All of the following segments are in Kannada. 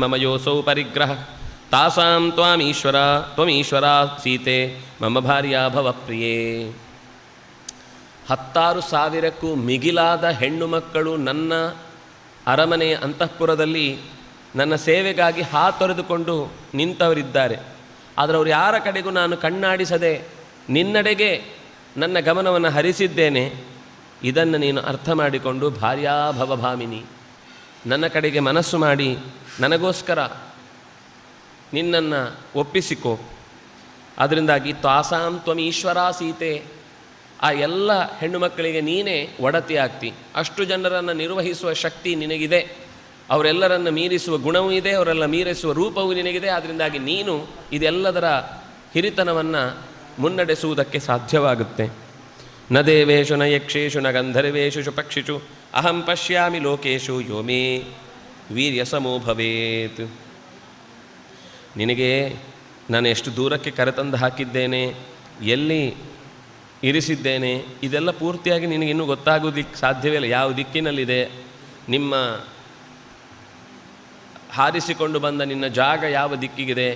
ಮಮ ಯೋಸೌ ಪರಿಗ್ರಹ ತಾಸಾಂ ತ್ವಮೀಶ್ವರ ಸೀತೆ ಮಮ ಭಾರ್ಯಾ ಭವ ಪ್ರಿಯೇ. 16,000ಕ್ಕೂ ಮಿಗಿಲಾದ ಹೆಣ್ಣು ಮಕ್ಕಳು ನನ್ನ ಅರಮನೆಯ ಅಂತಃಪುರದಲ್ಲಿ ನನ್ನ ಸೇವೆಗಾಗಿ ಹಾತೊರೆದುಕೊಂಡು ನಿಂತವರಿದ್ದಾರೆ. ಆದರೆ ಅವರು ಯಾರ ಕಡೆಗೂ ನಾನು ಕಣ್ಣಾಡಿಸದೆ ನಿನ್ನೆಡೆಗೆ ನನ್ನ ಗಮನವನ್ನು ಹರಿಸಿದ್ದೇನೆ. ಇದನ್ನು ನೀನು ಅರ್ಥ ಮಾಡಿಕೊಂಡು ಭಾರ್ಯಾಭವ ಭಾಮಿನಿ, ನನ್ನ ಕಡೆಗೆ ಮನಸ್ಸು ಮಾಡಿ ನನಗೋಸ್ಕರ ನಿನ್ನನ್ನು ಒಪ್ಪಿಸಿಕೋ. ಅದರಿಂದಾಗಿ ತಾಸಾಂ ತ್ವಮೀಶ್ವರ ಸೀತೆ, ಆ ಎಲ್ಲ ಹೆಣ್ಣು ಮಕ್ಕಳಿಗೆ ನೀನೇ ಒಡತಿ ಆಗ್ತಿ. ಅಷ್ಟು ಜನರನ್ನು ನಿರ್ವಹಿಸುವ ಶಕ್ತಿ ನಿನಗಿದೆ, ಅವರೆಲ್ಲರನ್ನು ಮೀರಿಸುವ ಗುಣವೂ ಇದೆ, ಅವರೆಲ್ಲ ಮೀರಿಸುವ ರೂಪವೂ ನಿನಗಿದೆ. ಅದರಿಂದಾಗಿ ನೀನು ಇದೆಲ್ಲದರ ಹಿರಿತನವನ್ನು ಮುನ್ನಡೆಸುವುದಕ್ಕೆ ಸಾಧ್ಯವಾಗುತ್ತೆ. ನ ದೇವೇಶು ನ ಯಕ್ಷೇಶು ನ ಗಂಧರ್ವೇಶು ಪಕ್ಷಿಷು ಅಹಂ ಪಶ್ಯಾಮಿ ಲೋಕೇಶು ಯೋ ಮೇ ವೀರ್ಯ ಸಮೋ ಭವೇತ್. ನಿನಗೆ ನಾನು ಎಷ್ಟು ದೂರಕ್ಕೆ ಕರೆತಂದು ಹಾಕಿದ್ದೇನೆ, ಎಲ್ಲಿ ಇರಿಸಿದ್ದೇನೆ, ಇದೆಲ್ಲ ಪೂರ್ತಿಯಾಗಿ ನಿನಗಿನ್ನೂ ಗೊತ್ತಾಗೋದಿಕ್ಕೆ ಸಾಧ್ಯವೇ ಇಲ್ಲ. ಯಾವ ದಿಕ್ಕಿನಲ್ಲಿದೆ, ನಿಮ್ಮ ಹಾರಿಸಿಕೊಂಡು ಬಂದ ನಿನ್ನ ಜಾಗ ಯಾವ ದಿಕ್ಕಿಗಿದೆ,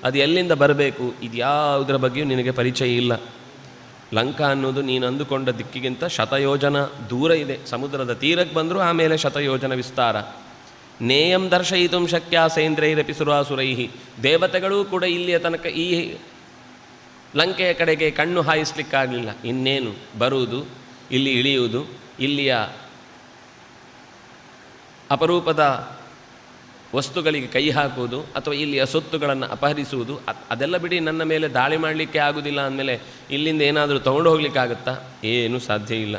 ಅದು ಎಲ್ಲಿಂದ ಬರಬೇಕು, ಇದ್ಯಾವುದರ ಬಗ್ಗೆಯೂ ನಿನಗೆ ಪರಿಚಯ ಇಲ್ಲ. ಲಂಕಾ ಅನ್ನೋದು ನೀನು ಅಂದುಕೊಂಡ ದಿಕ್ಕಿಗಿಂತ ಶತಯೋಜನ ದೂರ ಇದೆ. ಸಮುದ್ರದ ತೀರಕ್ಕೆ ಬಂದರೂ ಆಮೇಲೆ ಶತಯೋಜನ ವಿಸ್ತಾರ. ನೇಯಂ ದರ್ಶಯಿತು ಶಕ್ಯ ಸೇಂದ್ರೈರಪಿ ಸುರಾಸುರೈಹಿ. ದೇವತೆಗಳೂ ಕೂಡ ಇಲ್ಲಿಯ ತನಕ ಈ ಲಂಕೆಯ ಕಡೆಗೆ ಕಣ್ಣು ಹಾಯಿಸ್ಲಿಕ್ಕಾಗಲಿಲ್ಲ. ಇನ್ನೇನು ಬರುವುದು, ಇಲ್ಲಿ ಇಳಿಯುವುದು, ಇಲ್ಲಿಯ ಅಪರೂಪದ ವಸ್ತುಗಳಿಗೆ ಕೈ ಹಾಕುವುದು ಅಥವಾ ಇಲ್ಲಿಯ ಸೊತ್ತುಗಳನ್ನು ಅಪಹರಿಸುವುದು, ಅದೆಲ್ಲ ಬಿಡಿ. ನನ್ನ ಮೇಲೆ ದಾಳಿ ಮಾಡಲಿಕ್ಕೆ ಆಗೋದಿಲ್ಲ ಅಂದಮೇಲೆ ಇಲ್ಲಿಂದ ಏನಾದರೂ ತೊಗೊಂಡು ಹೋಗ್ಲಿಕ್ಕಾಗುತ್ತಾ? ಏನೂ ಸಾಧ್ಯ ಇಲ್ಲ.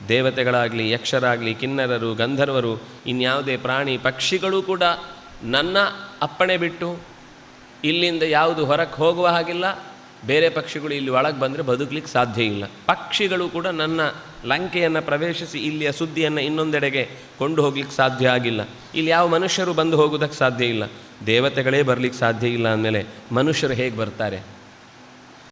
ದೇವತೆಗಳಾಗಲಿ, ಯಕ್ಷರಾಗಲಿ, ಕಿನ್ನರರು, ಗಂಧರ್ವರು, ಇನ್ಯಾವುದೇ ಪ್ರಾಣಿ ಪಕ್ಷಿಗಳು ಕೂಡ ನನ್ನ ಅಪ್ಪಣೆ ಬಿಟ್ಟು ಇಲ್ಲಿಂದ ಯಾವುದು ಹೊರಕ್ಕೆ ಹೋಗುವ ಹಾಗಿಲ್ಲ. ಬೇರೆ ಪಕ್ಷಿಗಳು ಇಲ್ಲಿ ಒಳಗೆ ಬಂದರೆ ಬದುಕಲಿಕ್ಕೆ ಸಾಧ್ಯ ಇಲ್ಲ. ಪಕ್ಷಿಗಳು ಕೂಡ ನನ್ನ ಲಂಕೆಯನ್ನು ಪ್ರವೇಶಿಸಿ ಇಲ್ಲಿಯ ಸುದ್ದಿಯನ್ನು ಇನ್ನೊಂದೆಡೆಗೆ ಕೊಂಡು ಹೋಗ್ಲಿಕ್ಕೆ ಸಾಧ್ಯ ಆಗಿಲ್ಲ. ಇಲ್ಲಿ ಯಾವ ಮನುಷ್ಯರು ಬಂದು ಹೋಗೋದಕ್ಕೆ ಸಾಧ್ಯ ಇಲ್ಲ. ದೇವತೆಗಳೇ ಬರಲಿಕ್ಕೆ ಸಾಧ್ಯ ಇಲ್ಲ ಅಂದಮೇಲೆ ಮನುಷ್ಯರು ಹೇಗೆ ಬರ್ತಾರೆ?